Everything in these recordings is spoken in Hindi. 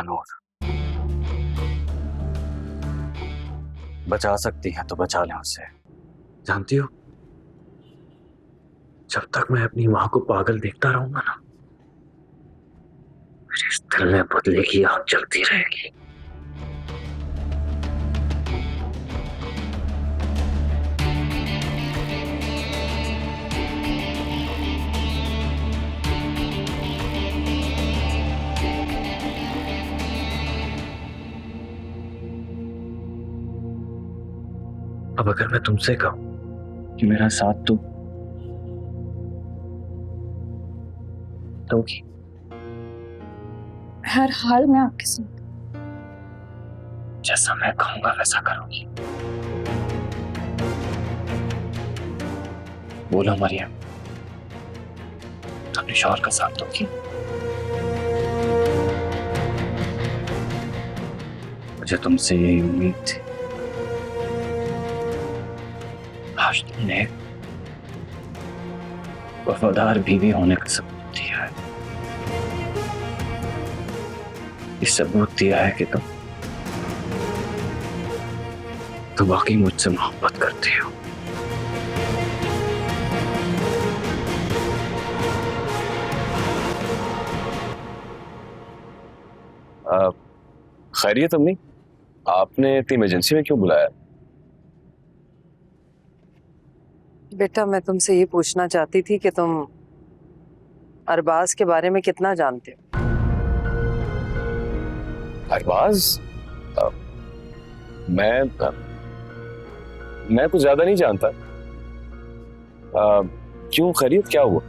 महानूर, बचा सकती हैं तो बचा लें उसे। जानती हो, जब तक मैं अपनी मां को पागल देखता रहूंगा ना, मेरे इस दिल में बदले की आग जलती रहेगी। अब अगर मैं तुमसे कहूं कि मेरा साथ दोगी? हर हाल में आपके साथ। जैसा मैं कहूंगा वैसा करोगी? बोलो मरियम, अपने शौहर का साथ दोगी? मुझे तुमसे यही उम्मीद थी। आज तुमने वफादार बीवी होने का सबूत दिया है। ये सबूत दिया है कि तुम वाकई मुझसे मोहब्बत करती हो। खैरियत अम्मी, आपने इतनी इमरजेंसी में क्यों बुलाया? बेटा, मैं तुमसे ये पूछना चाहती थी कि तुम अरबाज के बारे में कितना जानते हो? अरबाज? मैं कुछ ज्यादा नहीं जानता। क्यों, खैरियत क्या हुआ?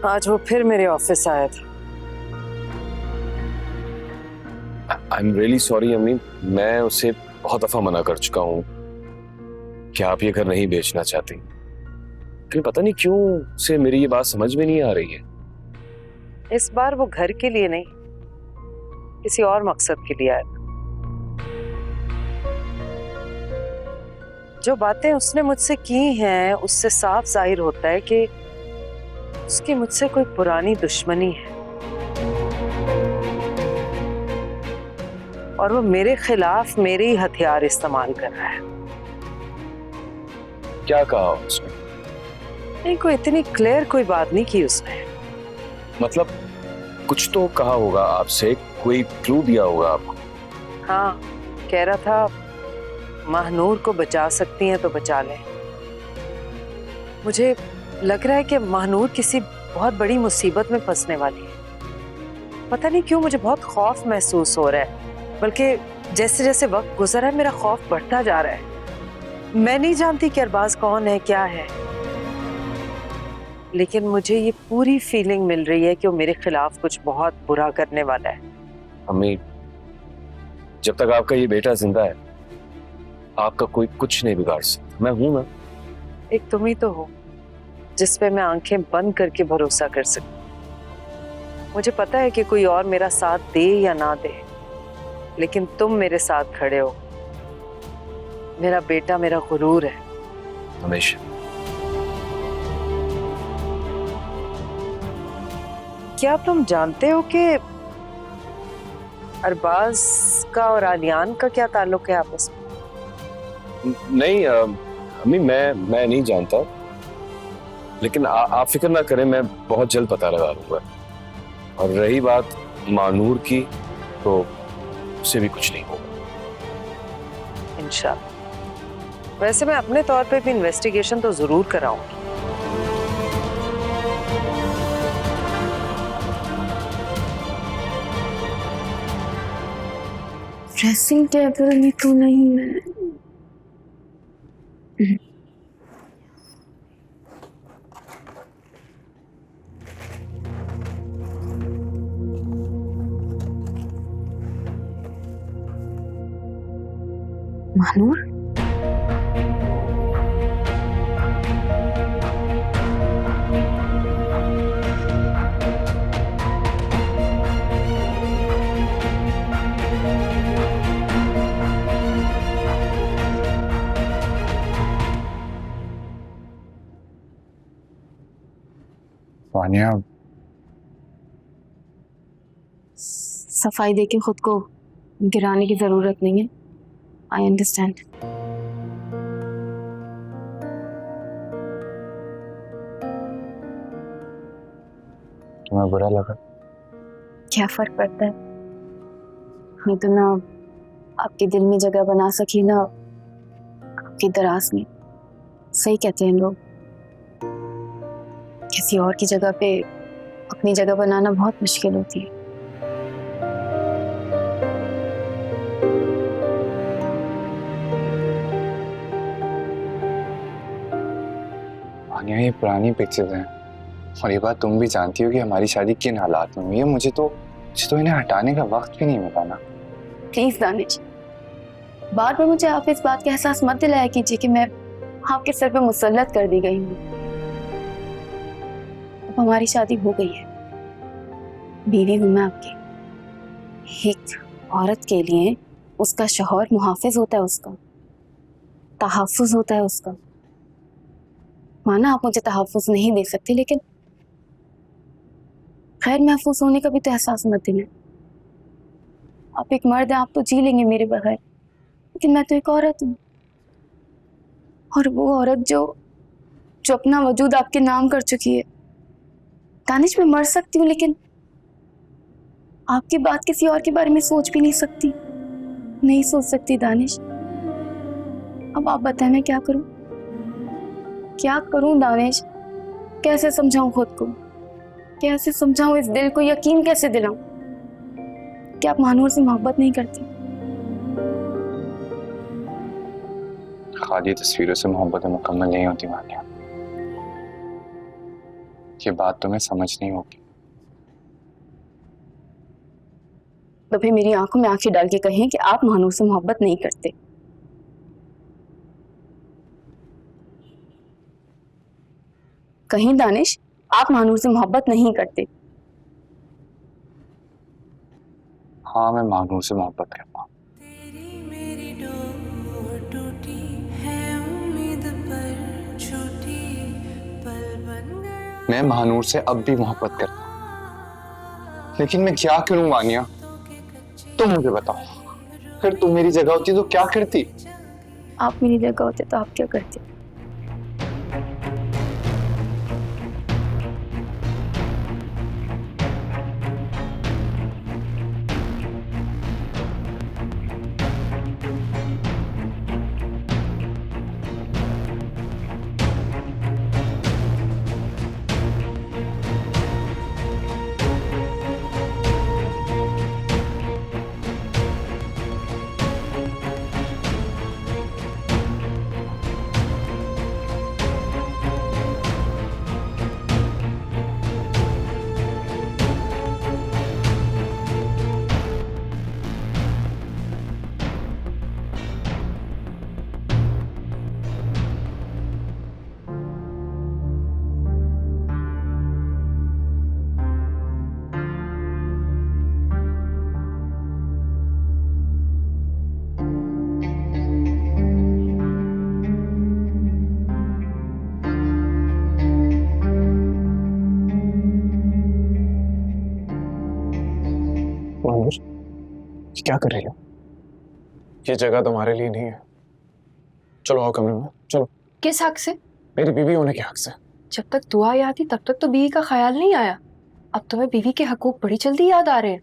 आज वो फिर मेरे ऑफिस आया था। आई एम रियली सॉरी अम्मी, मैं उसे बहुत दफा मना कर चुका हूँ कि आप ये घर नहीं बेचना चाहती, लेकिन पता नहीं क्यों उसे मेरी ये बात समझ में नहीं आ रही है। इस बार वो घर के लिए नहीं, किसी और मकसद के लिए आया था। जो बातें उसने मुझसे की हैं, उससे साफ जाहिर होता है कि उसकी मुझसे कोई पुरानी दुश्मनी है और वो मेरे खिलाफ मेरे ही हथियार इस्तेमाल कर रहा है। क्या कहा उसने? नहीं, कोई इतनी क्लियर कोई बात नहीं की उसने। मतलब कुछ तो कहा होगा आपसे, कोई क्लू दिया होगा आपको? हाँ, कह रहा था महानूर को बचा सकती हैं तो बचा लें। मुझे लग रहा है कि महानूर किसी बहुत बड़ी मुसीबत में फंसने वाली है। पता नहीं क्यों मुझे बहुत खौफ महसूस हो रहा है, बल्कि जैसे जैसे वक्त गुजर रहा है मेरा खौफ बढ़ता जा रहा है। मैं नहीं जानती कि अरबाज कौन है, क्या है, लेकिन मुझे ये पूरी फीलिंग मिल रही है कि वो मेरे खिलाफ कुछ बहुत बुरा करने वाला है। अम्मी, जब तक आपका ये बेटा जिंदा है, आपका कोई कुछ नहीं बिगाड़ सकता। मैं हूं ना। एक तुम ही तो हो जिस पे मैं आंखें बंद करके भरोसा कर सकती। मुझे पता है कि कोई और मेरा साथ दे या ना दे, लेकिन तुम मेरे साथ खड़े हो। मेरा बेटा मेरा गुरूर है। हमेशा। क्या तुम जानते हो कि अरबाज का और आलियान का क्या ताल्लुक है आपस में? नहीं अम्मी, मैं नहीं जानता, लेकिन आप फिक्र ना करें, मैं बहुत जल्द पता लगा लूंगा। और रही बात मानूर की, तो उससे भी कुछ नहीं होगा इंशाल्लाह। वैसे मैं अपने तौर पे भी इन्वेस्टिगेशन तो जरूर कराऊंगी। ड्रेसिंग टेबल में तो नहीं है। महानूर, वानिया, सफाई देके खुद को गिराने की जरूरत नहीं है। I understand. तुम्हें बुरा लगा? क्या फर्क पड़ता है? मैं तो ना आपके दिल में जगह बना सकी ना आपकी दराज में। सही कहते हैं लोग, किसी और की जगह पे अपनी जगह बनाना बहुत मुश्किल होती है। आनिया, ये पुरानी पिक्चर्स हैं और ये बात तुम भी जानती हो कि हमारी शादी किन हालात में हुई है। मुझे तो इन्हें हटाने का वक्त भी नहीं मिला ना। प्लीज दानिश, बार बार मुझे आप इस बात का एहसास मत दिलाया कीजिए कि मैं आपके सर पे मुसल्लत कर दी गई हूँ। अब हमारी शादी हो गई है, बीवी हूं मैं आपकी। एक औरत के लिए उसका शौहर मुहाफिज होता है, उसका तहफ्फुज होता है उसका। माना आप मुझे तहफ्फुज नहीं दे सकते, लेकिन खैर महफूज होने का भी तो एहसास मत दिलाएं। आप एक मर्द हैं, आप तो जी लेंगे मेरे बगैर, लेकिन मैं तो एक औरत हूँ। और वो औरत जो अपना वजूद आपके नाम कर चुकी है। दानिश, मैं मर सकती हूँ, लेकिन आपकी बात किसी और के बारे में सोच भी नहीं सकती। नहीं सोच सकती दानिश। अब आप बताएं मैं क्या करूं? क्या करूं दानिश? कैसे समझाऊं खुद को? कैसे समझाऊं इस दिल को? यकीन कैसे दिलाऊं कि आप महानूर से मोहब्बत नहीं करती? खाली तस्वीरों से मोहब्बत मुकम्मल नहीं होती मानिया। ये बात तुम्हें समझ नहीं होगी। तो फिर मेरी आंखों में आंखें डाल के कहें कि आप महानूर से मोहब्बत नहीं करते। कहीं दानिश, आप महानूर से मोहब्बत नहीं करते। हाँ, मैं महानूर से मोहब्बत करता हूँ। मैं महानूर से अब भी मोहब्बत करता हूँ, लेकिन मैं क्या करूं वानिया? तुम मुझे बताओ, फिर तुम मेरी जगह होती तो क्या करती? आप मेरी जगह होते तो आप क्या करते? महानूर, क्या कर रही हो? ये जगह तुम्हारे लिए नहीं है। चलो आओ कमरे में, चलो। किस हक से? मेरी बीवी होने के हक से। जब तक दुआ याद थी तब तक तो बीवी का ख्याल नहीं आया। अब तुम्हें बीवी के हकूक बड़ी जल्दी याद आ रहे हैं।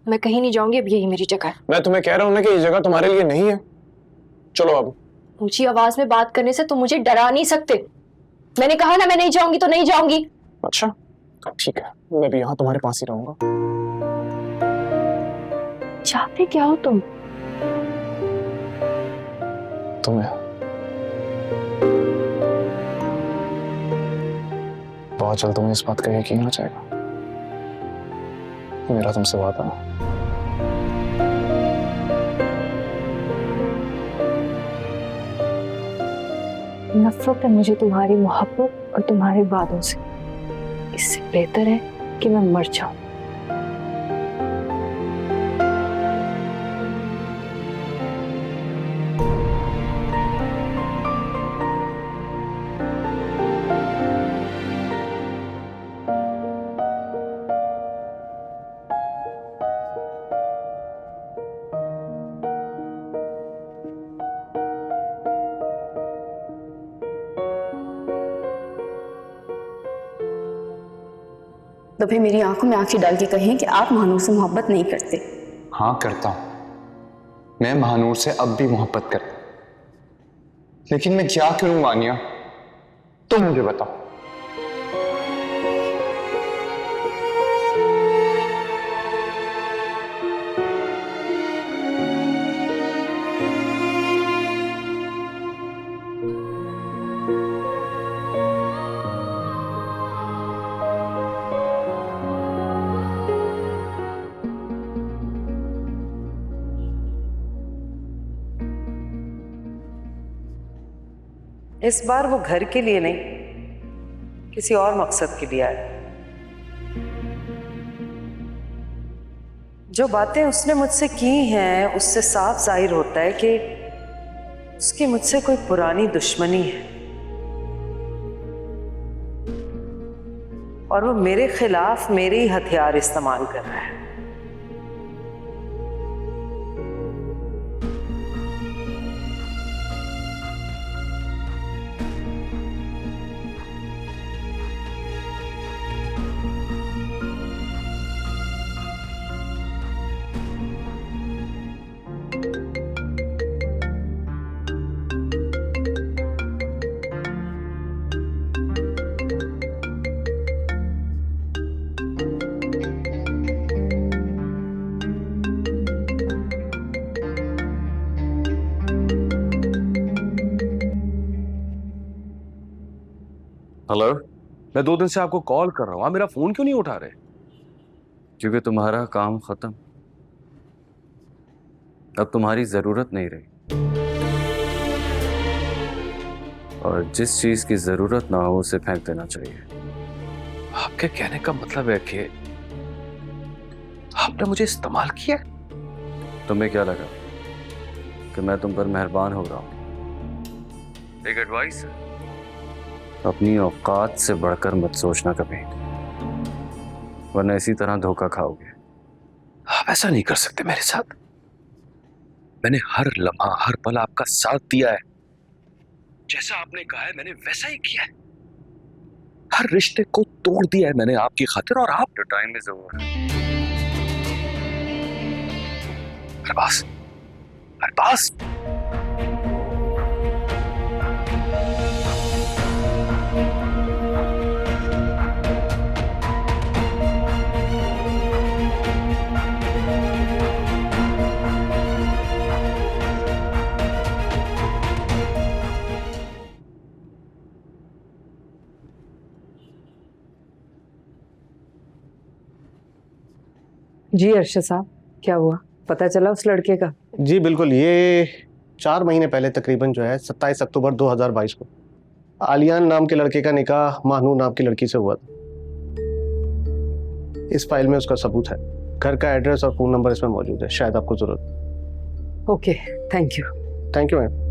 मैं कहीं नहीं जाऊंगी, अब यही मेरी जगह है। मैं तुम्हें कह रहा हूं ना कि ये जगह तुम्हारे लिए नहीं है। चलो अब। ऊंची आवाज में बात करने से तुम मुझे डरा नहीं सकते। मैंने कहा ना मैं नहीं जाऊंगी तो नहीं जाऊंगी। अच्छा ठीक है, मैं भी यहाँ तुम्हारे पास ही रहूंगा। चाहते क्या हो तुम? तुम्हें बहुत जल्द तुम्हें इस बात का यकीन हो जाएगा। मेरा तुमसे वादा है। नफरत है मुझे तुम्हारी मोहब्बत और तुम्हारे वादों से। इससे बेहतर है कि मैं मर जाऊं। तो फिर मेरी आंखों में आंखें डाल के कहें कि आप महानूर से मोहब्बत नहीं करते। हाँ करता हूं, मैं महानूर से अब भी मोहब्बत करता हूं, लेकिन मैं क्या करूं मानिया, तुम मुझे बताओ। इस बार वो घर के लिए नहीं, किसी और मकसद के लिए आया। जो बातें उसने मुझसे की हैं उससे साफ जाहिर होता है कि उसकी मुझसे कोई पुरानी दुश्मनी है और वो मेरे खिलाफ मेरे ही हथियार इस्तेमाल कर रहा है। हेलो, मैं 2 दिन से आपको कॉल कर रहा हूं, आप मेरा फोन क्यों नहीं उठा रहे? क्योंकि तुम्हारा काम खत्म, अब तुम्हारी जरूरत नहीं रही। और जिस चीज की जरूरत ना हो उसे फेंक देना चाहिए। आपके कहने का मतलब है कि आपने मुझे इस्तेमाल किया? तुम्हें क्या लगा कि मैं तुम पर मेहरबान हो रहा हूं? एक एडवाइस है, अपनी औकात से बढ़कर मत सोचना कभी, वरना इसी तरह धोखा खाओगे। आप ऐसा नहीं कर सकते मेरे साथ। मैंने हर लम्हा हर पल आपका साथ दिया है, जैसा आपने कहा है मैंने वैसा ही किया है। हर रिश्ते को तोड़ दिया है मैंने आपकी खातिर, और आप time is over. Arbaaz, Arbaaz, ji Arshad साहब, क्या हुआ? पता चला उस लड़के का? जी बिल्कुल, ये 4 महीने पहले तकरीबन जो है 27 अक्टूबर 2022 को आलियान नाम के लड़के का निकाह महानूर नाम की लड़की से हुआ था। इस फाइल में उसका सबूत है, घर का एड्रेस और फोन नंबर इसमें मौजूद है, शायद आपको जरूरत। Okay, thank you. Thank you ma'am.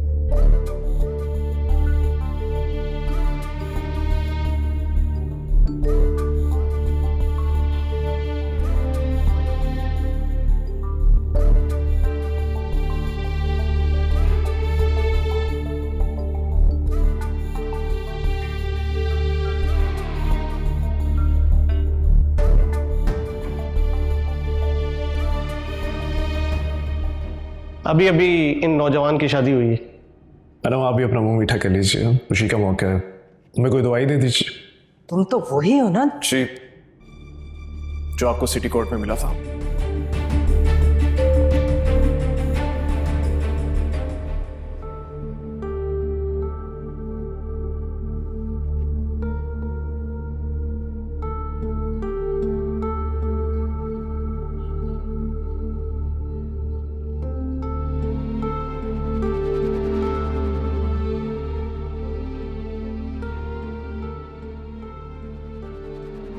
अभी अभी इन नौजवान की शादी हुई है। मैडम आप भी अपना मुंह मीठा कर लीजिए, खुशी का मौका है, हमें कोई दवाई दे दीजिए। तुम तो वही हो ना जी, जो आपको सिटी कोर्ट में मिला था।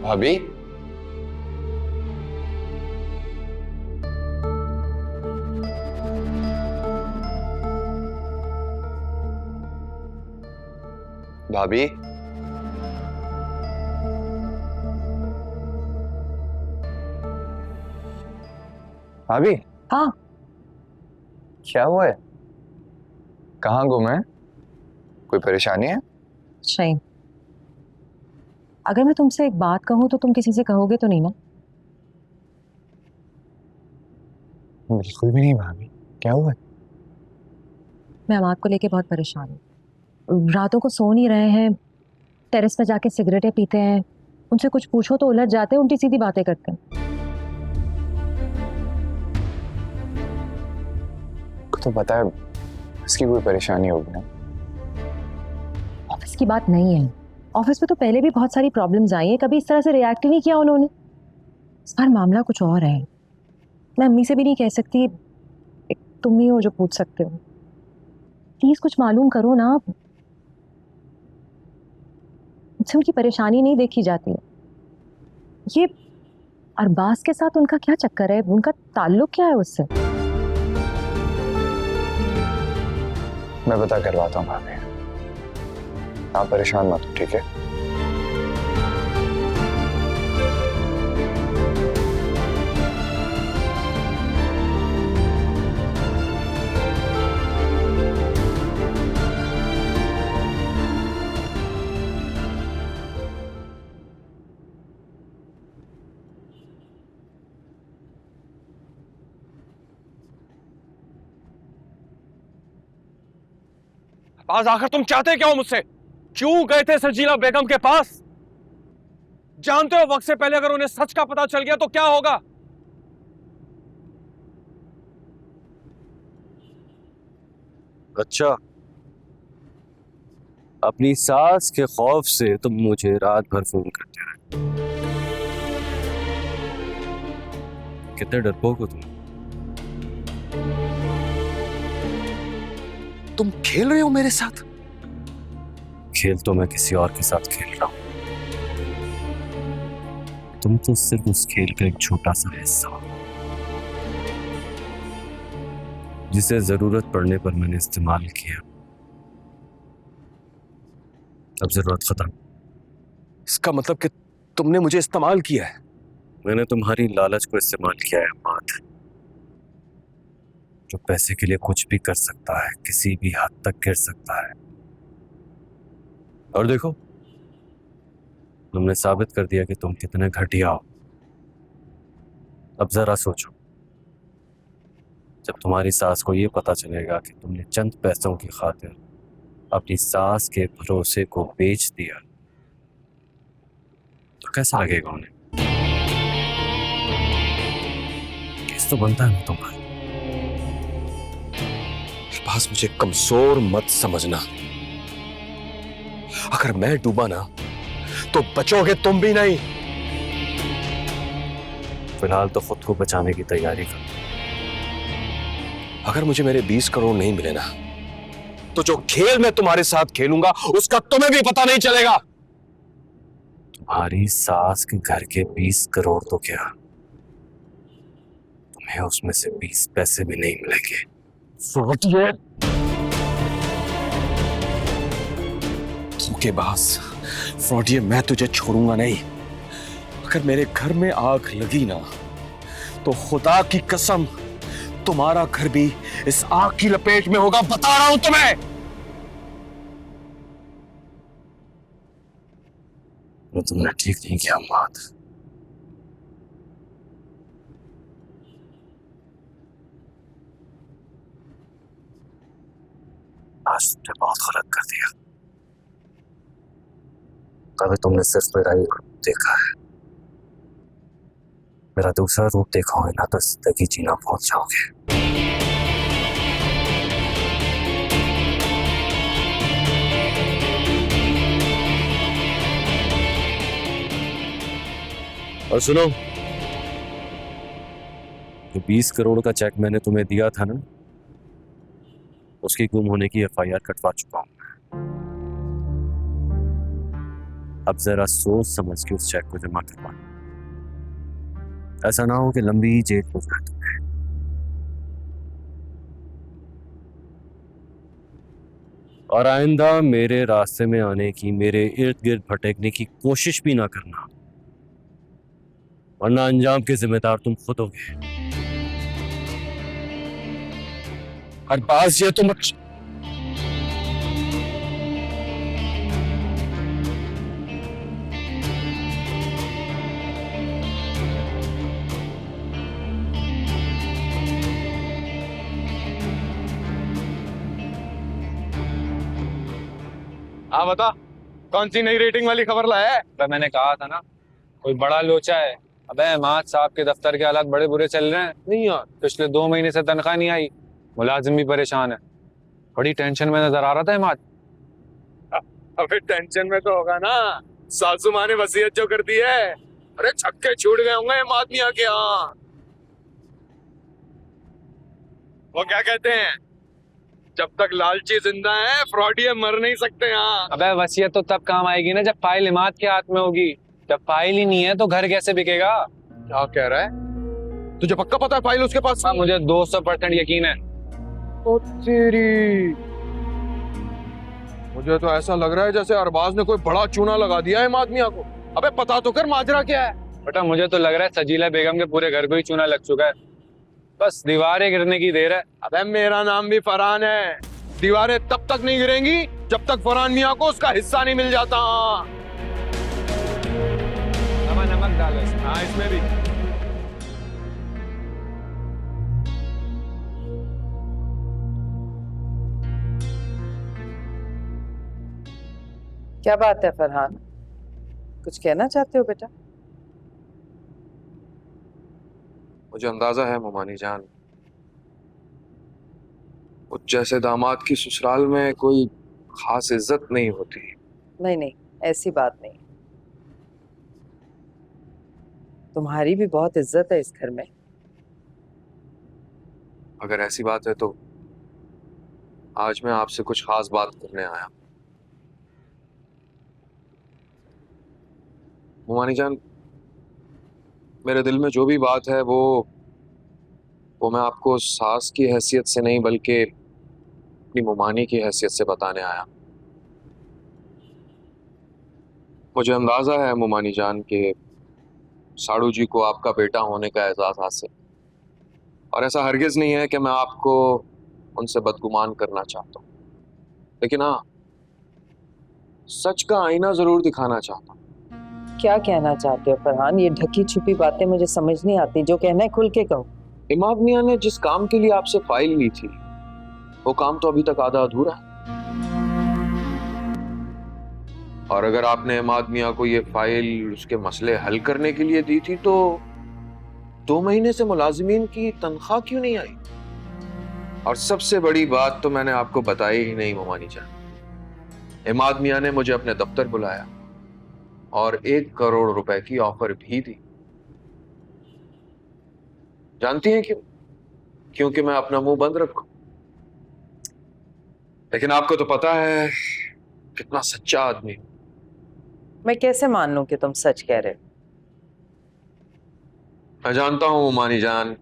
भाभी, भाभी, भाभी। हाँ। क्या हुआ है? कहाँ गुम है? कोई परेशानी है? नहीं। अगर मैं तुमसे एक बात कहूँ तो तुम किसी से कहोगे तो नहीं ना? बिल्कुल भी नहीं भाभी, क्या हुआ? मैं अमाद को लेके बहुत परेशान हूँ। रातों को सो नहीं रहे हैं, टेरेस पे जाके सिगरेटें पीते हैं, उनसे कुछ पूछो तो उलझ जाते हैं, उल्टी सीधी बातें करते हैं। तो पता है इसकी कोई परेशानी होगी ना? ऑफिस की बात नहीं है, ऑफिस में तो पहले भी बहुत सारी प्रॉब्लम्स आई हैं, कभी इस तरह से रिएक्ट ही नहीं किया उन्होंने। इस बार मामला कुछ और है। मैं अम्मी से भी नहीं कह सकती, तुम ही हो जो पूछ सकते हो। प्लीज कुछ मालूम करो ना, मुझसे उनकी परेशानी नहीं देखी जाती है। ये अरबाज के साथ उनका क्या चक्कर है? उनका ताल्लुक क्या है उससे? मैं पता करवाता हूँ भाभी, आप परेशान मत हो, ठीक है? आज आखिर तुम चाहते क्या हो मुझसे? क्यों गए थे सजीला बेगम के पास? जानते हो वक्त से पहले अगर उन्हें सच का पता चल गया तो क्या होगा? अच्छा, अपनी सास के खौफ से तुम मुझे रात भर फोन करते रहे। कितने डरपोक हो तुम खेल रहे हो मेरे साथ? खेल तो मैं किसी और के साथ खेल रहा हूं, तुम तो सिर्फ उस खेल का एक छोटा सा हिस्सा हो जिसे जरूरत पड़ने पर मैंने इस्तेमाल किया। अब जरूरत खत्म। इसका मतलब कि तुमने मुझे इस्तेमाल किया है? मैंने तुम्हारी लालच को इस्तेमाल किया है अमाद। जो पैसे के लिए कुछ भी कर सकता है, किसी भी हद तक गिर सकता है। और देखो, तुमने साबित कर दिया कि तुम कितने घटिया हो। अब जरा सोचो, जब तुम्हारी सास को ये पता चलेगा कि तुमने चंद पैसों की खातिर अपनी सास के भरोसे को बेच दिया, तो कैसा लगेगा उन्हें? किस तो बनता है तुम्हारा। बस मुझे कमजोर मत समझना। अगर मैं डूबा ना तो बचोगे तुम भी नहीं। फिलहाल तो खुद को बचाने की तैयारी कर। अगर मुझे मेरे 20 करोड़ नहीं मिले ना तो जो खेल मैं तुम्हारे साथ खेलूंगा उसका तुम्हें भी पता नहीं चलेगा। तुम्हारी सास के घर के 20 करोड़ तो क्या, तुम्हें उसमें से 20 पैसे भी नहीं मिलेंगे। धोखेबाज फ्रॉडिये, मैं तुझे छोड़ूंगा नहीं। अगर मेरे घर में आग लगी ना तो खुदा की कसम तुम्हारा घर भी इस आग की लपेट में होगा, बता रहा हूं तुम्हें। वो तुमने ठीक नहीं किया अमाद। आज तुमने बहुत गलत कर दिया। कभी तुमने सिर्फ मेरा एक रूप देखा है, मेरा दूसरा रूप देखोगे ना तो जिंदगी जीना भूल जाओगे। और सुनो, जो 20 करोड़ का चेक मैंने तुम्हें दिया था ना, उसकी गुम होने की FIR कटवा चुका हूं। अब जरा सोच समझ के उस चेक को जमा करवाना। ऐसा ना हो कि लंबी जेल हो जाए तुम्हें। और आइंदा मेरे रास्ते में आने की, मेरे इर्द गिर्द भटकने की कोशिश भी ना करना, वरना अंजाम के जिम्मेदार तुम खुद होगे। अरबाज, ये तुम हाँ बता, कौन सी नई रेटिंग वाली खबर लाया है? अबे मैंने कहा था ना, कोई बड़ा लोचा है। अबे माज साहब के दफ्तर के हालात बड़े बुरे चल रहे हैं। नहीं यार, पिछले 2 महीने से तनख्वाह नहीं आई, मुलाजिम भी परेशान है। बड़ी टेंशन में नजर आ रहा था इमाद। अबे टेंशन में तो होगा ना, सासू माँ ने वसीयत जो कर दी है। अरे छक्के छूट गए होंगे इन आदमियों के यहाँ। वो क्या कहते हैं, जब तक लालची जिंदा है फ्रॉडिये मर नहीं सकते यहाँ। अबे वसीयत तो तब काम आएगी ना जब फाइल इमाद के हाथ में होगी। जब फाइल ही नहीं है तो घर कैसे बिकेगा? क्या कह रहा है? तुझे पक्का पता है फाइल उसके पास? हाँ, मुझे 200% यकीन है। ओ तेरी, मुझे तो ऐसा लग रहा है जैसे अरबाज ने कोई बड़ा चूना लगा दिया है इन आदमियों को। अबे पता तो कर माजरा क्या है। बेटा मुझे तो लग रहा है सजीला बेगम के पूरे घर को ही चूना लग चुका है, बस दीवारें गिरने की देर है। अबे मेरा नाम भी फरहान है। दीवारें तब तक नहीं गिरेंगी जब तक फरहान मियां को उसका हिस्सा नहीं मिल जाता। नमक डालो इसमें। हाँ इसमें भी। क्या बात है फरहान, कुछ कहना चाहते हो बेटा? मुझे अंदाजा है मोमानी जान, मुझ जैसे दामाद की ससुराल में कोई खास इज्जत नहीं होती। नहीं नहीं, ऐसी बात नहीं, तुम्हारी भी बहुत इज्जत है इस घर में। अगर ऐसी बात है तो आज मैं आपसे कुछ खास बात करने आया। मोमानी जान, मेरे दिल में जो भी बात है वो मैं आपको सास की हैसियत से नहीं बल्कि अपनी मोमानी की हैसियत से बताने आया। मुझे अंदाजा है मोमानी जान कि साड़ू जी को आपका बेटा होने का एहसास हासिल, और ऐसा हरगिज नहीं है कि मैं आपको उनसे बदगुमान करना चाहता हूँ, लेकिन हाँ, सच का आईना जरूर दिखाना चाहता हूँ। क्या कहना चाहते हो फरहान? ये ढकी छुपी बातें मुझे समझ नहीं आती, जो कहना है खुल के कहो। इमाद मियां ने जिस काम के लिए आपसे फाइल ली थी वो काम तो अभी तक आधा अधूरा है, और अगर आपने इमाद मियां को ये फाइल उसके मसले हल करने के लिए दी थी तो 2 महीने से मुलाजिमीन की तनख्वाह क्यों नहीं आई? और सबसे बड़ी बात तो मैंने आपको बताई ही नहीं मोमानी जान। इमाद मियां ने मुझे अपने दफ्तर बुलाया और 1 करोड़ रुपए की ऑफर भी दी। जानती हैं क्यों? क्योंकि मैं अपना मुंह बंद रखूं। लेकिन आपको तो पता है कितना सच्चा आदमी। मैं कैसे मान लूं कि तुम सच कह रहे हो? मैं जानता हूं मानी जान,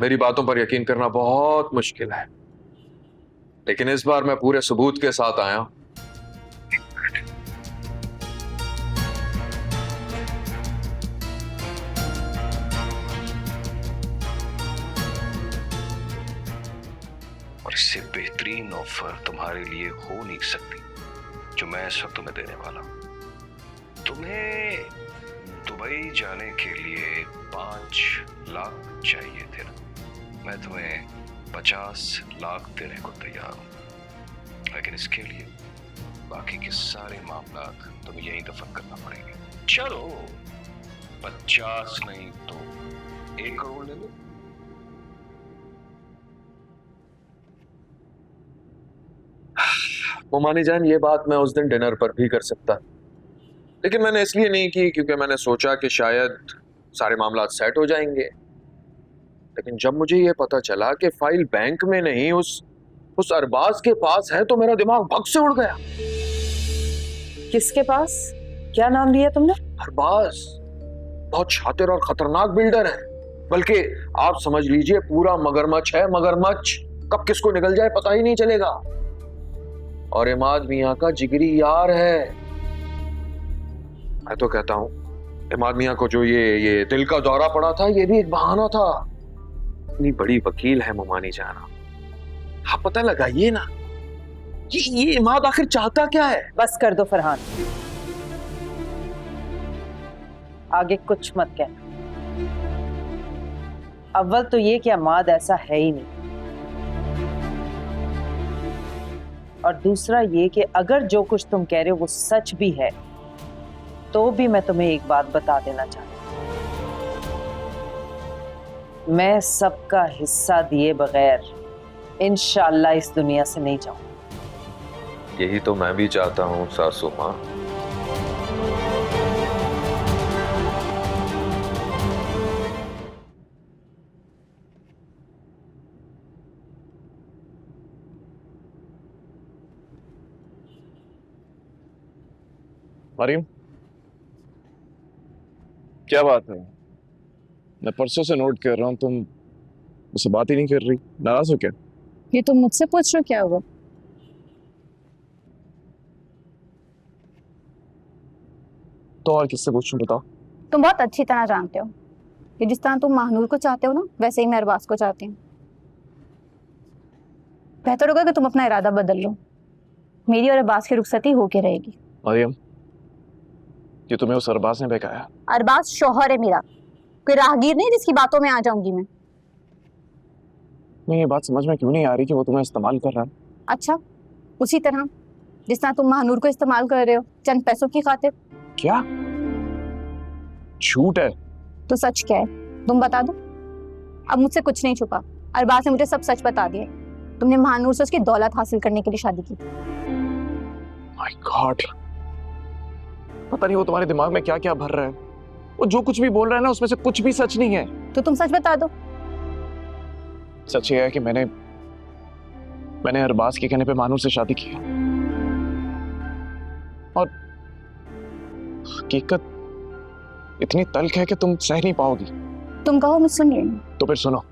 मेरी बातों पर यकीन करना बहुत मुश्किल है, लेकिन इस बार मैं पूरे सबूत के साथ आया हूं। और इससे बेहतरीन ऑफर तुम्हारे लिए हो नहीं सकती जो मैं इस वक्त तुम्हें देने वाला हूं। तुम्हें दुबई जाने के लिए 5 लाख चाहिए थे ना, मैं तुम्हें 50 लाख देने को तैयार हूं, लेकिन इसके लिए बाकी के सारे मामला तुम्हें यहीं दफन करना पड़ेंगे। चलो 50 नहीं तो 1 करोड़ ले लो। मोमानी जान, ये बात मैं उस दिन डिनर पर भी कर सकता, लेकिन मैंने इसलिए नहीं की क्योंकि मैंने सोचा कि शायद सारे मामला सेट हो जाएंगे। लेकिन जब मुझे ये पता चला कि फाइल बैंक में नहीं उस अरबाज के पास है तो मेरा दिमाग भग से उड़ गया। किसके पास? क्या नाम लिया तुमने? अरबाज बहुत शातिर और खतरनाक बिल्डर है, बल्कि आप समझ लीजिए पूरा मगरमच्छ है। मगरमच्छ कब किसको निकल जाए पता ही नहीं चलेगा, और इमाद मियां का जिगरी यार है। मैं तो कहता हूं इमाद मियां को जो ये दिल का दौरा पड़ा था ये भी एक बहाना था। इतनी बड़ी वकील है मोमानी जाना, आप पता लगाइए ना ये इमाद आखिर चाहता क्या है? बस कर दो फरहान, आगे कुछ मत कहना। अव्वल तो ये कि इमाद ऐसा है ही नहीं, और दूसरा ये कि अगर जो कुछ तुम कह रहे हो वो सच भी है तो भी मैं तुम्हें एक बात बता देना चाहती हूँ, मैं सबका हिस्सा दिए बगैर इंशाअल्लाह इस दुनिया से नहीं जाऊं। यही तो मैं भी चाहता हूँ सासू माँ। मरियम, क्या बात है? मैं परसों से नोट कर रहा हूँ, तुम मुझसे बात ही नहीं कर रही। नाराज हो क्या? ये तुम मुझसे पूछ रहे हो क्या हुआ? तो और किससे पूछूं, बताओ। तुम बहुत अच्छी तरह जानते हो कि जिस तरह तुम महानूर को चाहते हो ना, वैसे ही मैं अरबाज को चाहती हूँ। बेहतर होगा कि तुम अपना इरादा बदल लो। मेरी और अरबाज की रुखसती होके रहेगी। मरियम, ये तुम्हें उस अरबाज ने बहकाया? अरबाज शौहर है मेरा, कोई राहगीर नहीं जिसकी बातों में आ जाऊंगी मैं। नहीं, ये बात समझ में क्यों नहीं आ रही कि वो तुम्हें इस्तेमाल कर रहा है? अच्छा, उसी तरह जिस तरह तुम महानूर को इस्तेमाल कर रहे हो चंद पैसों की खातिर। क्या झूठ है? तो सच क्या है तुम बता दो। अब मुझसे कुछ नहीं छुपा, अरबाज ने मुझे सब सच बता दिया। तुमने महानूर से उसकी दौलत हासिल करने के लिए शादी की थी। माय गॉड, पता नहीं वो तुम्हारे दिमाग में क्या क्या भर रहा है। वो जो कुछ भी बोल रहा है ना, उसमें से कुछ भी सच नहीं है। तो तुम सच बता दो। सच ये है कि मैंने अरबाज के कहने पे मानूर से शादी की, और हकीकत इतनी तल्ख है कि तुम सह नहीं पाओगी। तुम कहो, मैं सुन रही हूँ। तो फिर सुनो,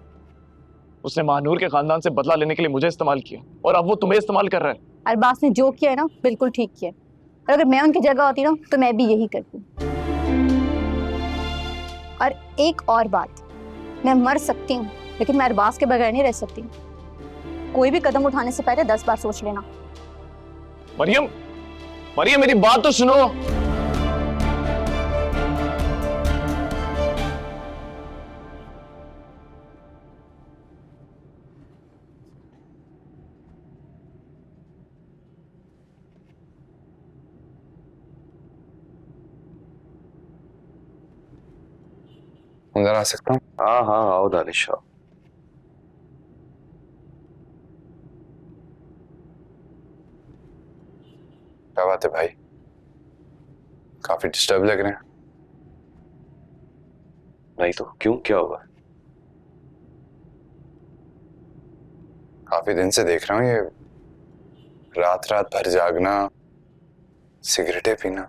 उसने मानूर के खानदान से बदला लेने के लिए मुझे इस्तेमाल किया, और अब वो तुम्हें इस्तेमाल कर रहा है। अरबाज ने जो किया है ना, बिल्कुल ठीक किया। और अगर मैं उनकी जगह होती ना, तो मैं भी यही करती। और एक और बात, मैं मर सकती हूँ लेकिन मैं अरबाज के बगैर नहीं रह सकती। कोई भी कदम उठाने से पहले 10 बार सोच लेना। मरियम, मरियम मेरी बात तो सुनो। अंदर आ सकता हूँ? हाँ हाँ, आओ दानिश आओ। क्या बात है भाई, काफी डिस्टर्ब लग रहे हैं। नहीं तो क्यों, क्या हुआ? काफी दिन से देख रहा हूँ ये रात रात भर जागना, सिगरेटें पीना।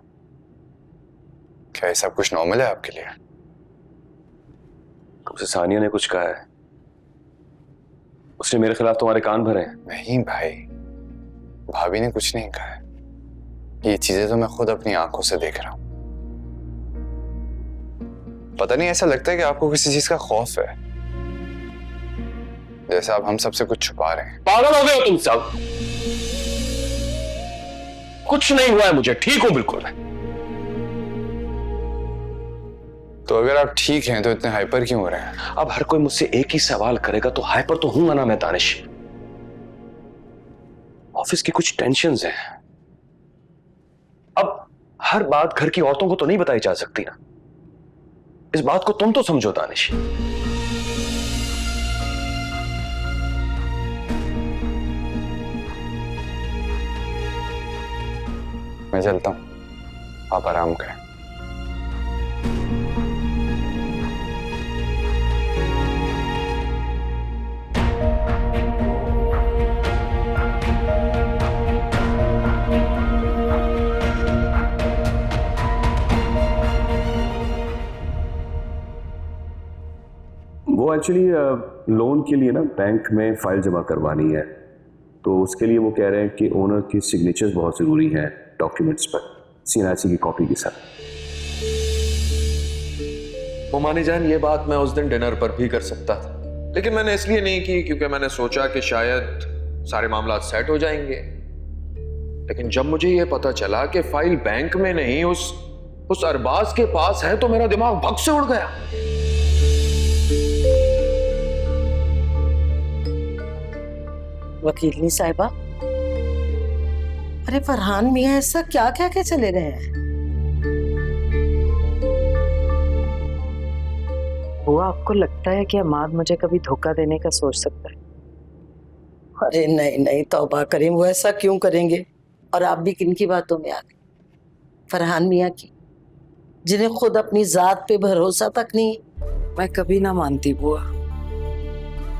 क्या ये सब कुछ नॉर्मल है आपके लिए? तुमसे सानिया ने कुछ कहा है? उसने मेरे खिलाफ तुम्हारे कान भरे हैं? नहीं भाई, भाभी ने कुछ नहीं कहा है। ये चीजें तो मैं खुद अपनी आंखों से देख रहा हूं। पता नहीं, ऐसा लगता है कि आपको किसी चीज का खौफ है, जैसे आप हम सबसे कुछ छुपा रहे हैं। पागल हो गए हो तुम सब? कुछ नहीं हुआ है मुझे, ठीक हूं बिल्कुल मैं। तो अगर आप ठीक हैं तो इतने हाइपर क्यों हो रहे हैं? अब हर कोई मुझसे एक ही सवाल करेगा तो हाइपर तो हूं ना मैं दानिश। ऑफिस की कुछ टेंशन्स हैं। अब हर बात घर की औरतों को तो नहीं बताई जा सकती ना। इस बात को तुम तो समझो दानिश। मैं चलता हूं, आप आराम करें। वो एक्चुअली लोन के लिए ना बैंक में फाइल जमा करवानी है, तो उसके लिए वो कह रहे हैं कि ओनर की सिग्नेचर्स बहुत ज़रूरी हैं डॉक्यूमेंट्स पर, CNIC की कॉपी के साथ। वो मानी जान, ये बात मैं उस दिन डिनर पर भी कर सकता था, लेकिन मैंने इसलिए नहीं की क्योंकि मैंने सोचा कि शायद सारे मामला सेट हो जाएंगे। लेकिन जब मुझे ये पता चला कि फाइल बैंक में नहीं उस अरबाज के पास है, तो मेरा दिमाग भग से उड़ गया। वकीलनी साहिबा, अरे फरहान मियाँ ऐसा क्या कह के चले गए हैं? वो आपको लगता है कि अमाद मुझे कभी धोखा देने का सोच सकता है? अरे नहीं नहीं, तौबा करीम, वो ऐसा क्यों करेंगे? और आप भी किन की बातों में आ गए? फरहान मियाँ की, जिन्हें खुद अपनी जात पे भरोसा तक नहीं। मैं कभी ना मानती बुआ,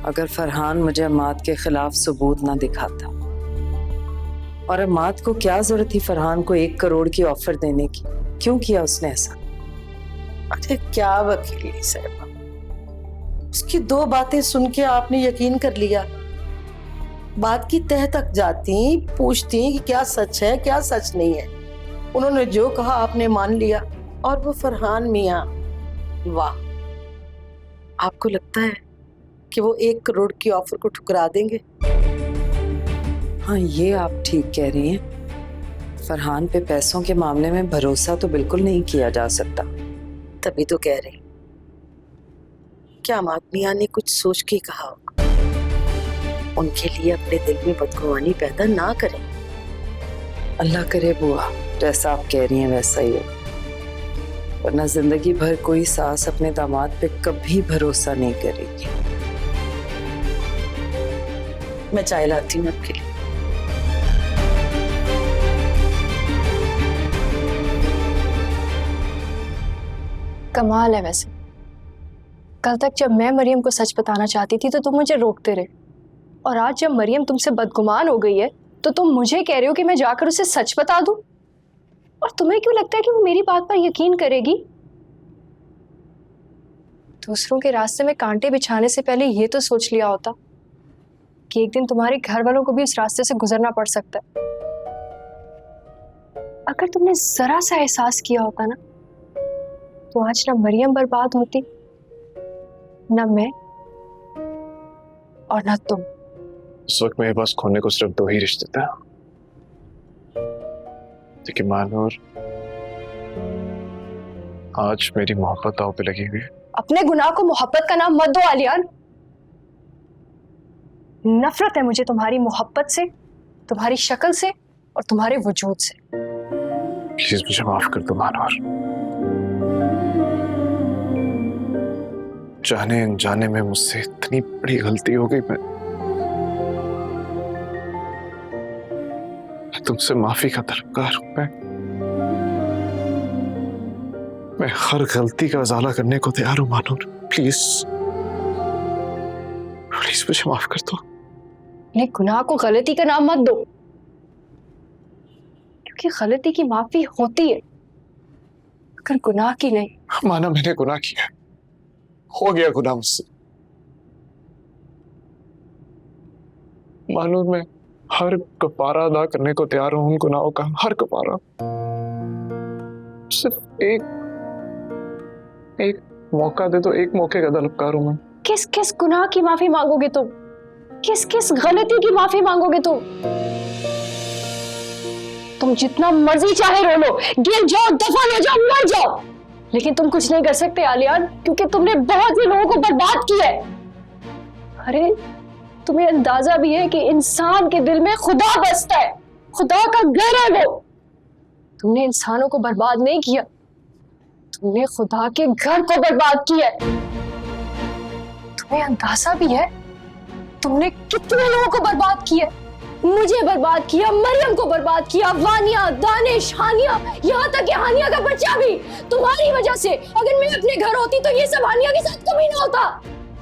अगर फरहान मुझे अमाद के खिलाफ सबूत ना दिखाता। और अमाद को क्या जरूरत थी फरहान को 1 करोड़ की ऑफर देने की? क्यों किया उसने ऐसा? अरे क्या वकीली साहब, उसकी 2 बातें सुन के आपने यकीन कर लिया? बात की तह तक जाती, पूछती कि क्या सच है क्या सच नहीं है। उन्होंने जो कहा आपने मान लिया। और वो फरहान मियाँ, वाह, आपको लगता है कि वो 1 करोड़ की ऑफर को ठुकरा देंगे? हाँ, ये आप ठीक कह रही हैं। फरहान पे पैसों के मामले में भरोसा तो बिल्कुल नहीं किया जा सकता। तभी तो कह रही, क्या अमाद मियाँ ने कुछ सोच के कहा होगा? उनके लिए अपने दिल में बदगुमानी पैदा ना करें। अल्लाह करे बुआ, जैसा आप कह रही हैं वैसा ही हो, वरना जिंदगी भर कोई सास अपने दामाद पे कभी भरोसा नहीं करेगी। मैं चाय लाती हूँ आपके लिए। कमाल है वैसे, कल तक जब मैं मरियम को सच बताना चाहती थी तो तुम मुझे रोकते रहे, और आज जब मरियम तुमसे बदगुमान हो गई है तो तुम मुझे कह रहे हो कि मैं जाकर उसे सच बता दूं। और तुम्हें क्यों लगता है कि वो मेरी बात पर यकीन करेगी? दूसरों के रास्ते में कांटे बिछाने से पहले ये तो सोच लिया होता कि एक दिन तुम्हारे घर वालों को भी उस रास्ते से गुजरना पड़ सकता है। अगर तुमने जरा सा एहसास किया होता ना, तो आज ना मरियम बर्बाद होती, ना मैं, और ना तुम। इस वक्त मेरे पास खोने को सिर्फ 2 ही रिश्ते थे, लेकिन मानूर, आज मेरी मोहब्बत दांव पे लगी हुई है। अपने गुनाह को मोहब्बत का नाम मत दो आलियान। नफरत है मुझे तुम्हारी मोहब्बत से, तुम्हारी शक्ल से और तुम्हारे वजूद से। प्लीज मुझे माफ कर दो मानूर। जाने अनजाने में मुझसे इतनी बड़ी गलती हो गई। मैं तुमसे माफी का तलबगार हूं। मैं हर गलती का उजाला करने को तैयार हूं मानूर। प्लीज प्लीज मुझे माफ कर दो। अपने गुनाह को गलती का नाम मत दो, क्योंकि गलती की माफी होती है, मगर गुनाह की नहीं। माना मैंने गुनाह किया, हो गया गुनाह मुझसे। मानूर, मैं हर कफारा अदा करने को तैयार हूं उन गुनाहों का, हर कफारा। सिर्फ एक मौका दे दो, एक मौके का तलबगार हूं मैं। किस किस गुनाह की माफी मांगोगे तुम? किस किस गलती की माफी मांगोगे तुम? तुम जितना मर्जी चाहे रो लो, गिर जाओ, दफन हो जाओ, मर जाओ, लेकिन तुम कुछ नहीं कर सकते आलियान, क्योंकि तुमने बहुत से लोगों को बर्बाद किया है। अरे तुम्हें अंदाजा भी है कि इंसान के दिल में खुदा बसता है, खुदा का घर है वो। तुमने इंसानों को बर्बाद नहीं किया, तुमने खुदा के घर को बर्बाद किया है। तुम्हें अंदाजा भी है तुमने कितने लोगों को बर्बाद किया? मुझे बर्बाद किया, मरियम को बर्बाद किया, वानिया, दानिश, हानिया, यहाँ तक कि हानिया का बच्चा भी तुम्हारी वजह से। अगर मैं अपने घर होती तो ये सब हानिया के साथ कभी ना होता।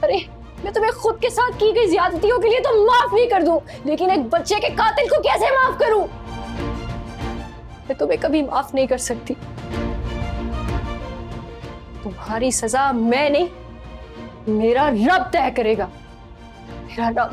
अरे मैं तुम्हें खुद के साथ की गई ज्यादतियों के लिए तो माफ भी कर दूं, लेकिन एक बच्चे के कातिल को कैसे माफ करूं? मैं तुम्हें कभी माफ नहीं कर सकती। तुम्हारी सजा मैं नहीं, मेरा रब तय करेगा, मेरा रब।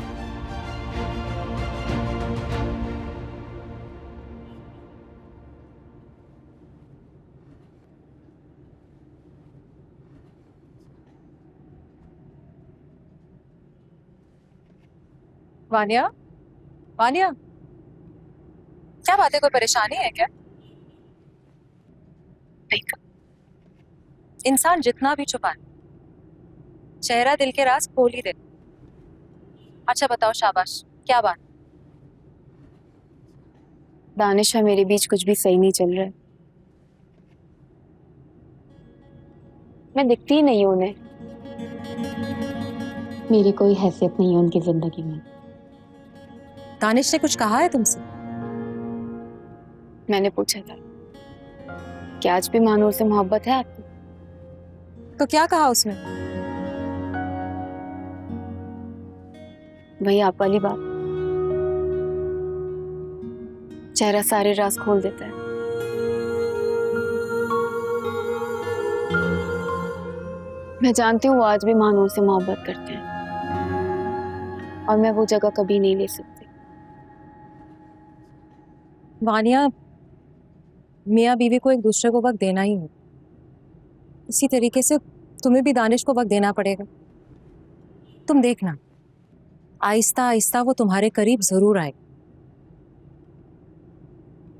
वानिया, वानिया, क्या बात है? कोई परेशानी है क्या? इंसान जितना भी छुपाए, चेहरा दिल के राज खोल ही दे। अच्छा बताओ शाबाश, क्या बात? दानिश और मेरे बीच कुछ भी सही नहीं चल रहा है। मैं दिखती ही नहीं हूं उन्हें। मेरी कोई हैसियत नहीं है उनकी जिंदगी में। दानिश ने कुछ कहा है तुमसे? मैंने पूछा था कि आज भी मानूर से मोहब्बत है आपको? तो क्या कहा उसने? वही आप वाली बात, चेहरा सारे राज खोल देता है। मैं जानती हूँ वो आज भी मानूर से मोहब्बत करते हैं और मैं वो जगह कभी नहीं ले सकती। वानिया, मियाँ बीवी को एक दूसरे को वक्त देना ही है। इसी तरीके से तुम्हें भी दानिश को वक्त देना पड़ेगा। तुम देखना, आहिस्ता आहिस्ता वो तुम्हारे करीब जरूर आएगा।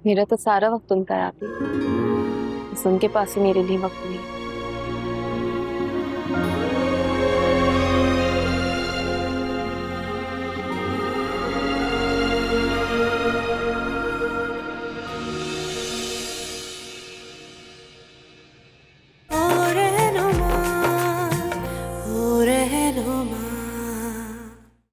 मेरा तो सारा वक्त उनका है आप ही, बस उनके पास ही मेरे लिए वक्त नहीं है।